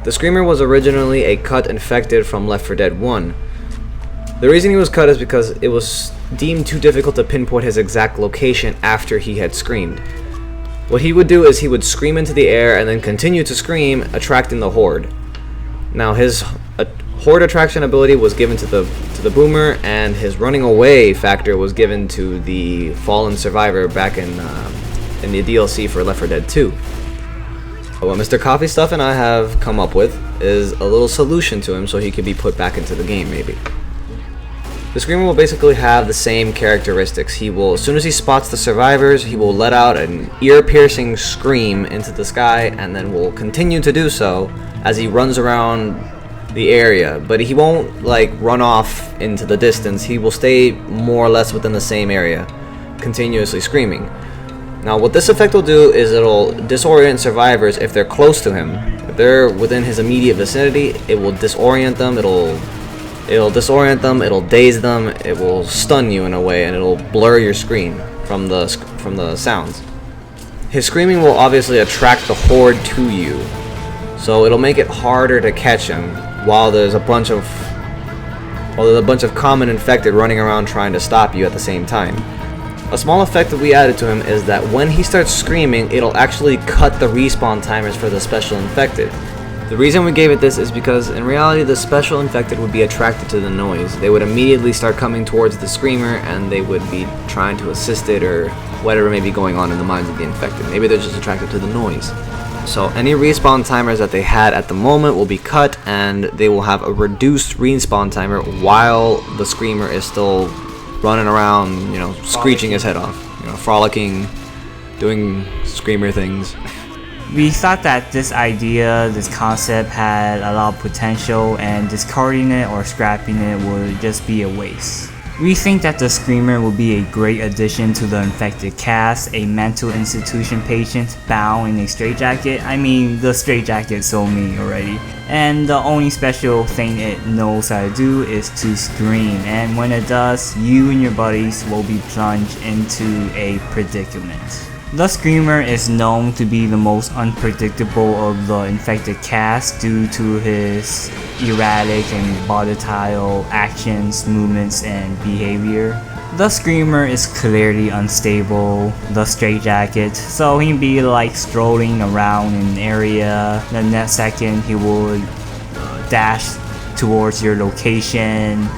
The Screamer was originally a cut infected from Left 4 Dead 1. The reason he was cut is because it was deemed too difficult to pinpoint his exact location after he had screamed. What he would do is he would scream into the air and then continue to scream, attracting the horde. Now his horde attraction ability was given to the boomer, and his running away factor was given to the fallen survivor back in the DLC for Left 4 Dead 2. But what Mr. Coffee Stuff and I have come up with is a little solution to him so he could be put back into the game, maybe. The Screamer will basically have the same characteristics. He will, as soon as he spots the survivors, he will let out an ear-piercing scream into the sky, and then will continue to do so as he runs around the area. But he won't like run off into the distance. He will stay more or less within the same area, continuously screaming. Now what this effect will do is it'll disorient survivors if they're close to him. If they're within his immediate vicinity, it will disorient them, it'll disorient them, it'll daze them, it will stun you in a way, and it'll blur your screen from the sounds. His screaming will obviously attract the horde to you, so it'll make it harder to catch him while there's a bunch of common infected running around trying to stop you at the same time. A small effect that we added to him is that when he starts screaming, it'll actually cut the respawn timers for the special infected. The reason we gave it this is because in reality the special infected would be attracted to the noise. They would immediately start coming towards the Screamer, and they would be trying to assist it or whatever may be going on in the minds of the infected. Maybe they're just attracted to the noise. So any respawn timers that they had at the moment will be cut, and they will have a reduced respawn timer while the Screamer is still running around, screeching his head off, frolicking, doing Screamer things. We thought that this concept had a lot of potential, and discarding it or scrapping it would just be a waste. We think that the Screamer will be a great addition to the infected cast, a mental institution patient bound in a straitjacket. I mean, the straitjacket sold me already. And the only special thing it knows how to do is to scream, and when it does, you and your buddies will be plunged into a predicament. The Screamer is known to be the most unpredictable of the infected cast due to his erratic and volatile actions, movements, and behavior. The Screamer is clearly unstable, the straitjacket, so he'd be like strolling around in an area. The next second he would dash towards your location.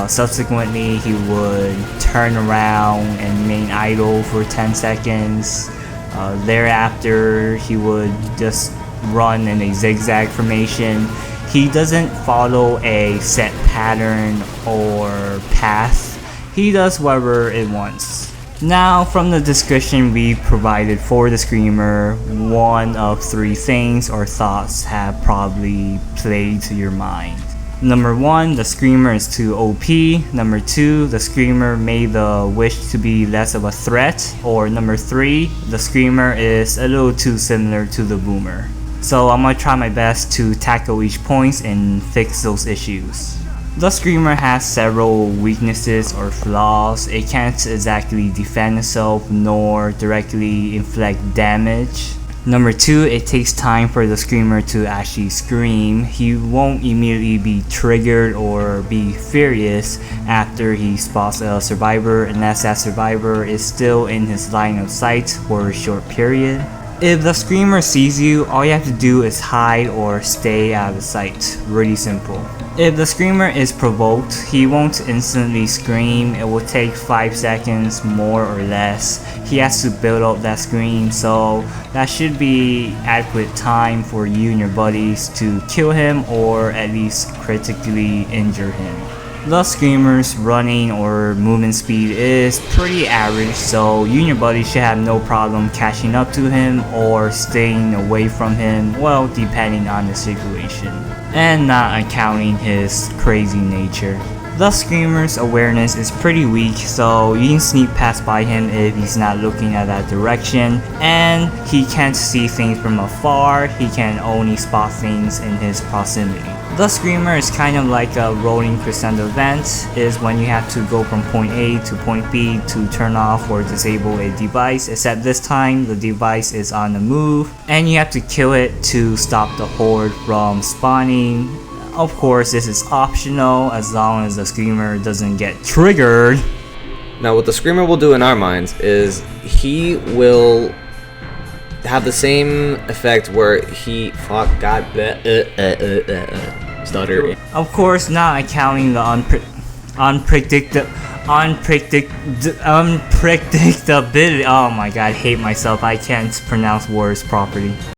Subsequently, he would turn around and remain idle for 10 seconds. Thereafter, he would just run in a zigzag formation. He doesn't follow a set pattern or path. He does whatever it wants. Now, from the description we provided for the Screamer, one of three things or thoughts have probably played to your mind. Number 1, the Screamer is too OP. Number 2, the Screamer made the wish to be less of a threat. Or number 3, the Screamer is a little too similar to the Boomer. So I'm gonna try my best to tackle each point and fix those issues. The Screamer has several weaknesses or flaws. It can't exactly defend itself nor directly inflict damage. Number 2, it takes time for the Screamer to actually scream. He won't immediately be triggered or be furious after he spots a survivor unless that survivor is still in his line of sight for a short period. If the Screamer sees you, all you have to do is hide or stay out of sight. Really simple. If the Screamer is provoked, he won't instantly scream. It will take 5 seconds more or less. He has to build up that scream, so that should be adequate time for you and your buddies to kill him or at least critically injure him. The Screamer's running or movement speed is pretty average, so you and your buddies should have no problem catching up to him or staying away from him, well, depending on the situation, and not accounting his crazy nature. The Screamer's awareness is pretty weak, so you can sneak past by him if he's not looking at that direction, and he can't see things from afar. He can only spot things in his proximity. The screamer is kind of like a rolling crescendo event, is when you have to go from point A to point B to turn off or disable a device, except this time the device is on the move and you have to kill it to stop the horde from spawning. Of course, this is optional as long as the screamer doesn't get triggered. Now what the screamer will do in our minds is he will have the same effect where he stutter. Of course, not accounting the unpredictability. Oh my god, I hate myself. I can't pronounce words properly.